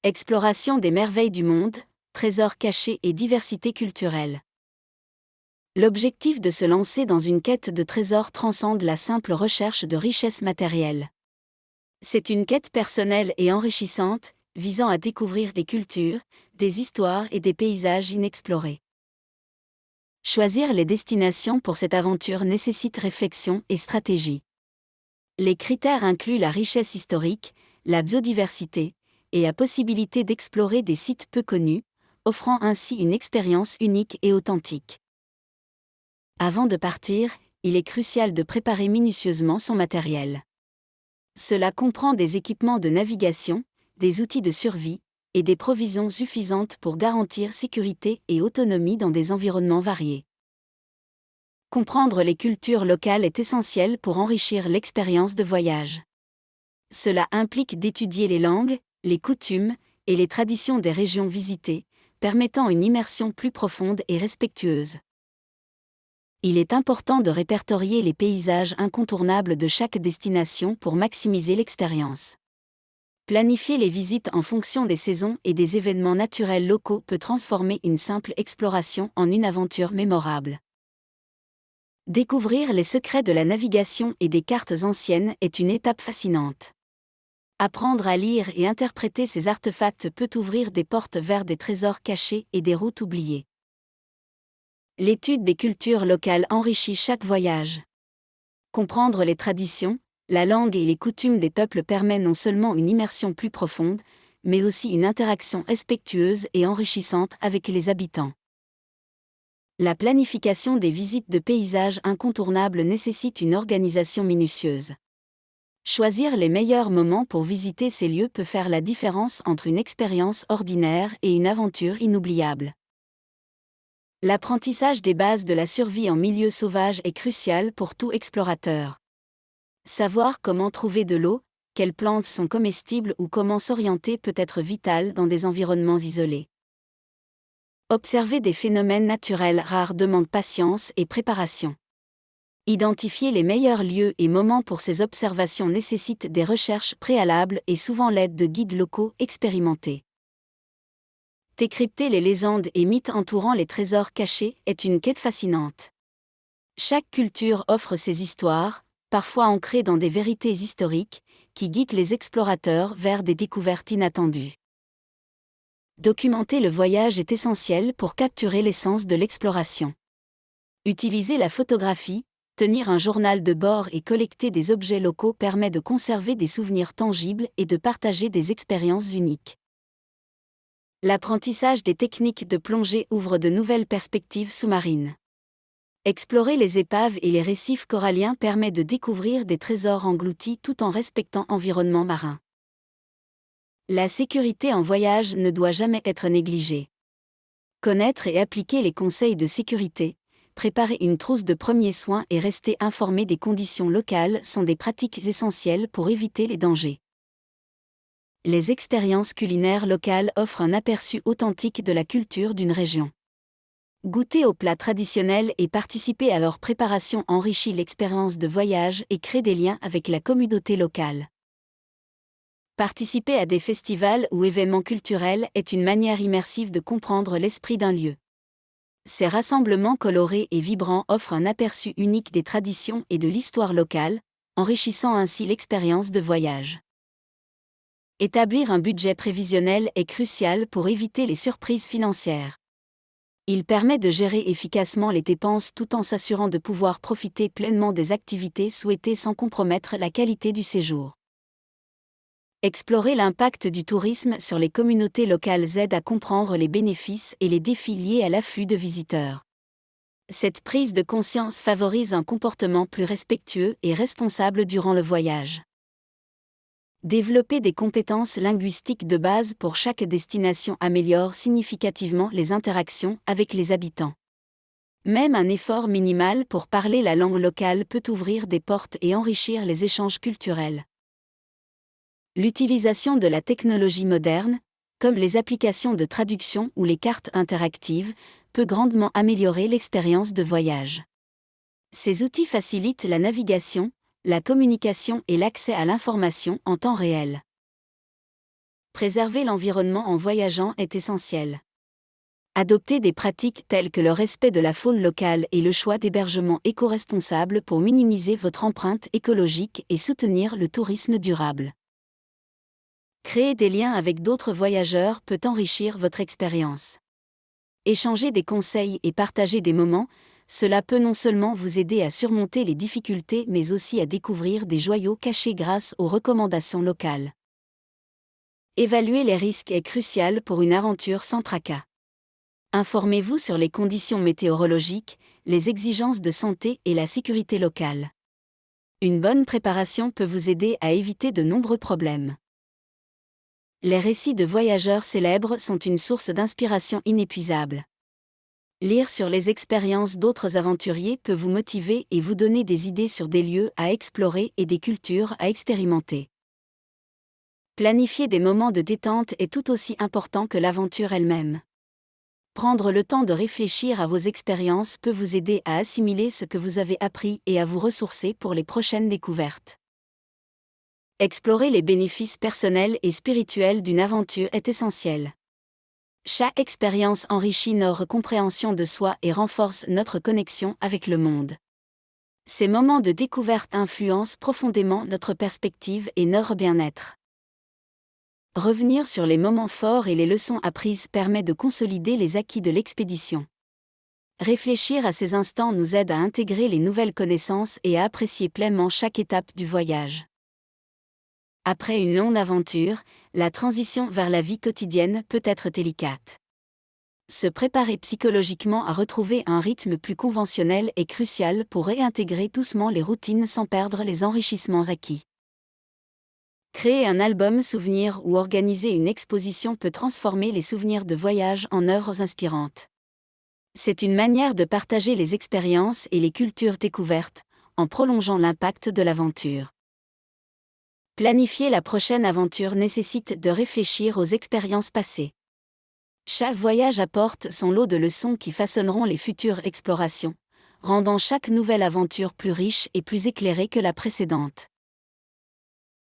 Exploration des merveilles du monde, trésors cachés et diversité culturelle. L'objectif de se lancer dans une quête de trésors transcende la simple recherche de richesses matérielles. C'est une quête personnelle et enrichissante, visant à découvrir des cultures, des histoires et des paysages inexplorés. Choisir les destinations pour cette aventure nécessite réflexion et stratégie. Les critères incluent la richesse historique, la biodiversité, et la possibilité d'explorer des sites peu connus, offrant ainsi une expérience unique et authentique. Avant de partir, il est crucial de préparer minutieusement son matériel. Cela comprend des équipements de navigation, des outils de survie, et des provisions suffisantes pour garantir sécurité et autonomie dans des environnements variés. Comprendre les cultures locales est essentiel pour enrichir l'expérience de voyage. Cela implique d'étudier les langues, les coutumes et les traditions des régions visitées, permettant une immersion plus profonde et respectueuse. Il est important de répertorier les paysages incontournables de chaque destination pour maximiser l'expérience. Planifier les visites en fonction des saisons et des événements naturels locaux peut transformer une simple exploration en une aventure mémorable. Découvrir les secrets de la navigation et des cartes anciennes est une étape fascinante. Apprendre à lire et interpréter ces artefacts peut ouvrir des portes vers des trésors cachés et des routes oubliées. L'étude des cultures locales enrichit chaque voyage. Comprendre les traditions, la langue et les coutumes des peuples permet non seulement une immersion plus profonde, mais aussi une interaction respectueuse et enrichissante avec les habitants. La planification des visites de paysages incontournables nécessite une organisation minutieuse. Choisir les meilleurs moments pour visiter ces lieux peut faire la différence entre une expérience ordinaire et une aventure inoubliable. L'apprentissage des bases de la survie en milieu sauvage est crucial pour tout explorateur. Savoir comment trouver de l'eau, quelles plantes sont comestibles ou comment s'orienter peut être vital dans des environnements isolés. Observer des phénomènes naturels rares demande patience et préparation. Identifier les meilleurs lieux et moments pour ces observations nécessite des recherches préalables et souvent l'aide de guides locaux expérimentés. Décrypter les légendes et mythes entourant les trésors cachés est une quête fascinante. Chaque culture offre ses histoires, parfois ancrées dans des vérités historiques, qui guident les explorateurs vers des découvertes inattendues. Documenter le voyage est essentiel pour capturer l'essence de l'exploration. Utiliser la photographie, tenir un journal de bord et collecter des objets locaux permet de conserver des souvenirs tangibles et de partager des expériences uniques. L'apprentissage des techniques de plongée ouvre de nouvelles perspectives sous-marines. Explorer les épaves et les récifs coralliens permet de découvrir des trésors engloutis tout en respectant l'environnement marin. La sécurité en voyage ne doit jamais être négligée. Connaître et appliquer les conseils de sécurité, préparer une trousse de premiers soins et rester informé des conditions locales sont des pratiques essentielles pour éviter les dangers. Les expériences culinaires locales offrent un aperçu authentique de la culture d'une région. Goûter aux plats traditionnels et participer à leur préparation enrichit l'expérience de voyage et crée des liens avec la communauté locale. Participer à des festivals ou événements culturels est une manière immersive de comprendre l'esprit d'un lieu. Ces rassemblements colorés et vibrants offrent un aperçu unique des traditions et de l'histoire locale, enrichissant ainsi l'expérience de voyage. Établir un budget prévisionnel est crucial pour éviter les surprises financières. Il permet de gérer efficacement les dépenses tout en s'assurant de pouvoir profiter pleinement des activités souhaitées sans compromettre la qualité du séjour. Explorer l'impact du tourisme sur les communautés locales aide à comprendre les bénéfices et les défis liés à l'afflux de visiteurs. Cette prise de conscience favorise un comportement plus respectueux et responsable durant le voyage. Développer des compétences linguistiques de base pour chaque destination améliore significativement les interactions avec les habitants. Même un effort minimal pour parler la langue locale peut ouvrir des portes et enrichir les échanges culturels. L'utilisation de la technologie moderne, comme les applications de traduction ou les cartes interactives, peut grandement améliorer l'expérience de voyage. Ces outils facilitent la navigation, la communication et l'accès à l'information en temps réel. Préserver l'environnement en voyageant est essentiel. Adoptez des pratiques telles que le respect de la faune locale et le choix d'hébergements éco-responsables pour minimiser votre empreinte écologique et soutenir le tourisme durable. Créer des liens avec d'autres voyageurs peut enrichir votre expérience. Échanger des conseils et partager des moments, cela peut non seulement vous aider à surmonter les difficultés mais aussi à découvrir des joyaux cachés grâce aux recommandations locales. Évaluer les risques est crucial pour une aventure sans tracas. Informez-vous sur les conditions météorologiques, les exigences de santé et la sécurité locale. Une bonne préparation peut vous aider à éviter de nombreux problèmes. Les récits de voyageurs célèbres sont une source d'inspiration inépuisable. Lire sur les expériences d'autres aventuriers peut vous motiver et vous donner des idées sur des lieux à explorer et des cultures à expérimenter. Planifier des moments de détente est tout aussi important que l'aventure elle-même. Prendre le temps de réfléchir à vos expériences peut vous aider à assimiler ce que vous avez appris et à vous ressourcer pour les prochaines découvertes. Explorer les bénéfices personnels et spirituels d'une aventure est essentiel. Chaque expérience enrichit notre compréhension de soi et renforce notre connexion avec le monde. Ces moments de découverte influencent profondément notre perspective et notre bien-être. Revenir sur les moments forts et les leçons apprises permet de consolider les acquis de l'expédition. Réfléchir à ces instants nous aide à intégrer les nouvelles connaissances et à apprécier pleinement chaque étape du voyage. Après une longue aventure, la transition vers la vie quotidienne peut être délicate. Se préparer psychologiquement à retrouver un rythme plus conventionnel est crucial pour réintégrer doucement les routines sans perdre les enrichissements acquis. Créer un album souvenir ou organiser une exposition peut transformer les souvenirs de voyage en œuvres inspirantes. C'est une manière de partager les expériences et les cultures découvertes, en prolongeant l'impact de l'aventure. Planifier la prochaine aventure nécessite de réfléchir aux expériences passées. Chaque voyage apporte son lot de leçons qui façonneront les futures explorations, rendant chaque nouvelle aventure plus riche et plus éclairée que la précédente.